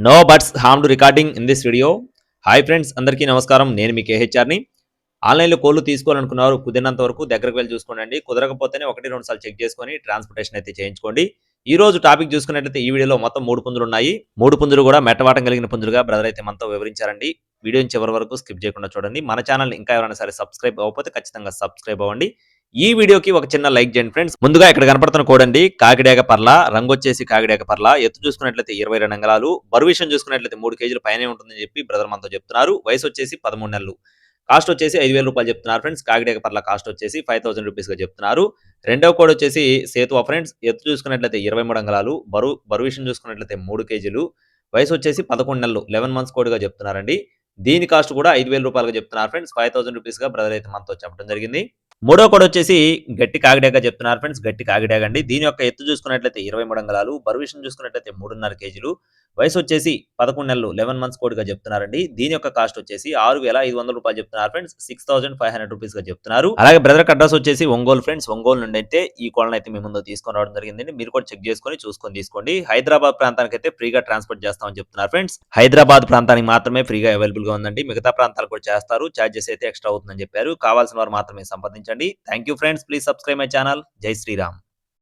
No buts harmed recording in this video. Hi friends, అందరికీ నమస్కారం. నేను మీ కేహెచ్ఆర్ని. ఆన్లైన్లో కోళ్ళు తీసుకోవాలనుకున్నారు, కుదిరినంత వరకు దగ్గరకు వెళ్ళి చూసుకోండి. కుదరకపోతేనే 1-2 సార్లు చెక్ చేసుకొని ట్రాన్స్పోర్టేషన్ అయితే చేయించుకోండి. ఈ రోజు టాపిక్ చూసుకున్నట్లయితే ఈ వీడియోలో మొత్తం 3 పుంజులు ఉన్నాయి. 3 పుంజులు కూడా మెట్టవాటం కలిగిన పుంజులుగా బ్రదర్ అయితే మనతో వివరించారండి. వీడియోని చివరి వరకు స్కిప్ చేయకుండా చూడండి. మన ఛానల్ ఇంకా ఎవరైనా సరే సబ్స్క్రైబ్ అవ్వకపోతే ఖచ్చితంగా సబ్స్క్రైబ్ అవ్వండి. ఈ వీడియోకి ఒక చిన్న లైక్ చేయండి ఫ్రెండ్స్. ముందుగా ఇక్కడ కనపడుతున్న కోడండి కాకిడేగ పర్ల, రంగు వచ్చేసి కాకిడేగ పర్ల, ఎత్తు చూసుకున్నట్లయితే 22 అంగళాలు, బరువు విషయం చూసుకున్నట్లయితే 3 కేజీల పైనే ఉంటుందని చెప్పి బ్రదర్ మనతో చెప్తున్నారు. వయసు వచ్చేసి 13 నెలలు. కాస్ట్ వచ్చేసి 5,000 రూపాయలు చెప్తున్నారు ఫ్రెండ్స్. కాకిడేగ పర్ల కాస్ట్ వచ్చేసి 5,000 రూపీస్గా చెప్తున్నారు. రెండవ కోడ్ వచ్చేసి సేతువా ఫ్రెండ్స్. ఎత్తు చూసుకున్నట్లయితే 23 అంగళాలు, బరువు విషయం చూసుకున్నట్లయితే 3 కేజీలు, వయసు వచ్చేసి 11 నెలలు, 11 మంత్స్ కోడ్గా చెప్తున్నారండి. దీని కాస్ట్ కూడా 5,000 రూపాయలుగా చెప్తున్నారు ఫ్రెండ్స్. 5,000 రూపీస్గా బ్రదర్ అయితే మనతో చెప్పడం జరిగింది. మూడో కోడ్ వచ్చేసి గట్టి కాకిడేగ చెప్తున్నారు ఫ్రెండ్స్. గట్టి కాకిడేగ అండి. దీని యొక్క ఎత్తు చూసుకున్నట్లయితే 23 అంగళాలు, బరువు విషయం చూసుకున్నట్లయితే 3.5 కేజీలు, వయసు వచ్చేసి 11 నెలలు, 11 మంత్స్ కోడ్గా చెప్తున్నారండి. దీని యొక్క కాస్ట్ వచ్చేసి 6,500 రూపాయలు చెప్తున్నారు ఫ్రెండ్స్. 6,500 రూపీస్గా చెప్తున్నారు. అలాగే బ్రదర్ అడ్రస్ వచ్చేసి ఒంగోలు ఫ్రెండ్స్. ఒంగోలు నుండి అయితే ఈ కోళ్ళని అయితే మీ ముందు తీసుకొని రావడం జరిగిందండి. మీరు కూడా చెక్ చేసుకొని చూసుకొని తీసుకోండి. హైదరాబాద్ ప్రాంతానికి అయితే ఫ్రీగా ట్రాన్స్పోర్ట్ చేస్తామని చెప్తున్నారు ఫ్రెండ్స్. హైదరాబాద్ ప్రాంతానికి మాత్రమే ఫ్రీగా అవైలబుల్ గా ఉందండి. మిగతా ప్రాంతాలు కూడా చేస్తారు. చార్జెస్ అయితే ఎక్స్ట్రా అవుతుందని చెప్పారు. కావాల్సిన వారు మాత్రమే సంప్రదించండి. Thank you friends. Please subscribe my channel. జై శ్రీరామ్.